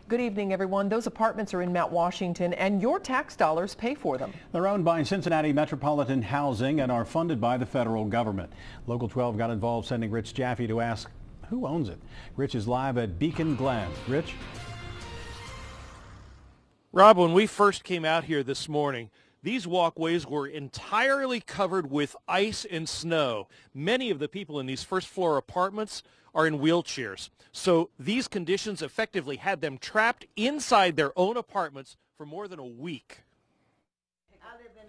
Good evening, everyone. Those apartments are in Mount Washington, and your tax dollars pay for them. They're owned by Cincinnati Metropolitan Housing and are funded by the federal government. Local 12 got involved, sending Rich Jaffe to ask who owns it. Rich is live at Beacon Glen. Rich? Rob, when we first came out here this morning, these walkways were entirely covered with ice and snow. Many of the people in these first floor apartments are in wheelchairs. So these conditions effectively had them trapped inside their own apartments for more than a week.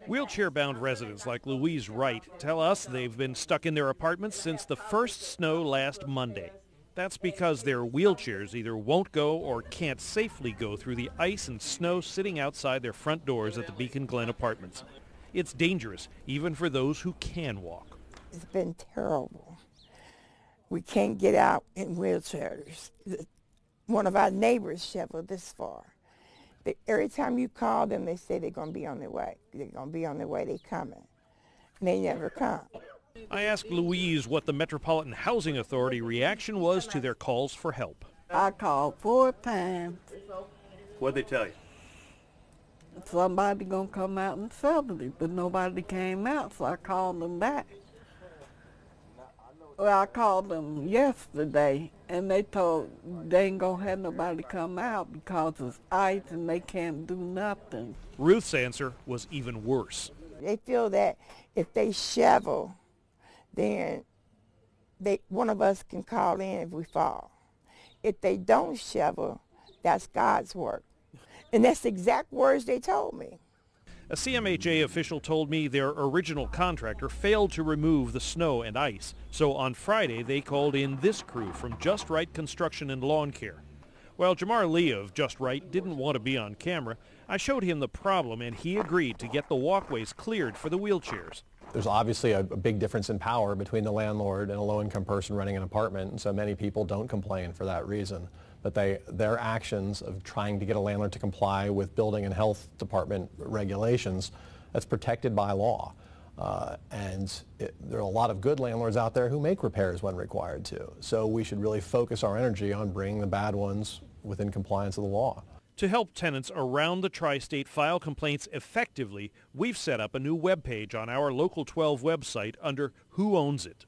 Wheelchair-bound residents like Louise Wright tell us they've been stuck in their apartments since the first snow last Monday. That's because their wheelchairs either won't go or can't safely go through the ice and snow sitting outside their front doors at the Beacon Glen apartments. It's dangerous, even for those who can walk. It's been terrible. We can't get out in wheelchairs. One of our neighbors shoveled this far. Every time you call them, they say they're going to be on their way. They're going to be on their way. They're coming. And they never come. I asked Louise what the Metropolitan Housing Authority reaction was to their calls for help. I called 4 times. What'd they tell you? Somebody gonna come out and settle it, but nobody came out, so I called them back. Well, I called them yesterday, and they told they ain't gonna have nobody come out because it's ice and they can't do nothing. Ruth's answer was even worse. They feel that if they shovel, then one of us can call in if we fall. If they don't shovel, that's God's work. And that's the exact words they told me. A CMHA official told me their original contractor failed to remove the snow and ice. So on Friday, they called in this crew from Just Right Construction and Lawn Care. While Jamar Lee of Just Right didn't want to be on camera, I showed him the problem and he agreed to get the walkways cleared for the wheelchairs. There's obviously a big difference in power between the landlord and a low-income person renting an apartment, and so many people don't complain for that reason. But their actions of trying to get a landlord to comply with building and health department regulations, that's protected by law. There are a lot of good landlords out there who make repairs when required to. So we should really focus our energy on bringing the bad ones within compliance with the law. To help tenants around the tri-state file complaints effectively, we've set up a new webpage on our Local 12 website under Who Owns It.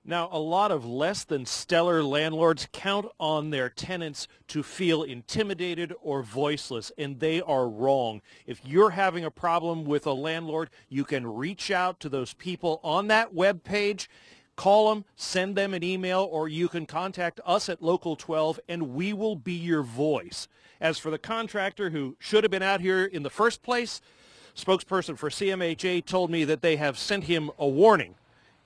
Now, a lot of less than stellar landlords count on their tenants to feel intimidated or voiceless, and they are wrong. If you're having a problem with a landlord, you can reach out to those people on that webpage. Call them, send them an email, or you can contact us at Local 12 and we will be your voice. As for the contractor who should have been out here in the first place, spokesperson for CMHA told me that they have sent him a warning.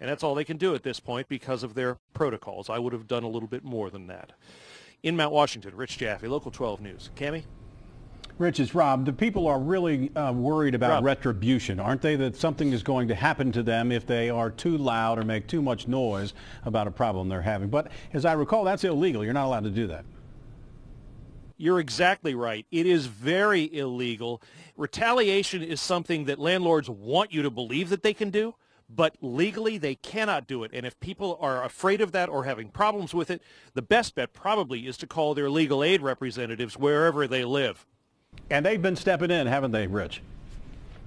And that's all they can do at this point because of their protocols. I would have done a little bit more than that. In Mount Washington, Rich Jaffe, Local 12 News. Cammie? Rich, it's Rob. The people are really worried about Rob. retribution, aren't they? That something is going to happen to them if they are too loud or make too much noise about a problem they're having. But as I recall, that's illegal. You're not allowed to do that. You're exactly right. It is very illegal. Retaliation is something that landlords want you to believe that they can do, but legally they cannot do it. And if people are afraid of that or having problems with it, the best bet probably is to call their legal aid representatives wherever they live. And they've been stepping in, haven't they, Rich?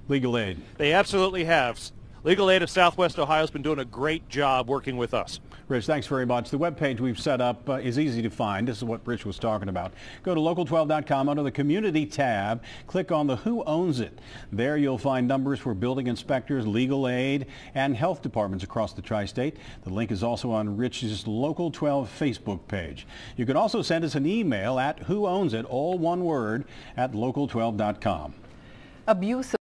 Legal aid. They absolutely have. Legal Aid of Southwest Ohio has been doing a great job working with us. Rich, thanks very much. The webpage we've set up is easy to find. This is what Rich was talking about. Go to local12.com under the Community tab. Click on the Who Owns It. There you'll find numbers for building inspectors, legal aid, and health departments across the tri-state. The link is also on Rich's Local 12 Facebook page. You can also send us an email at whoownsit, all one word, at local12.com. Abuse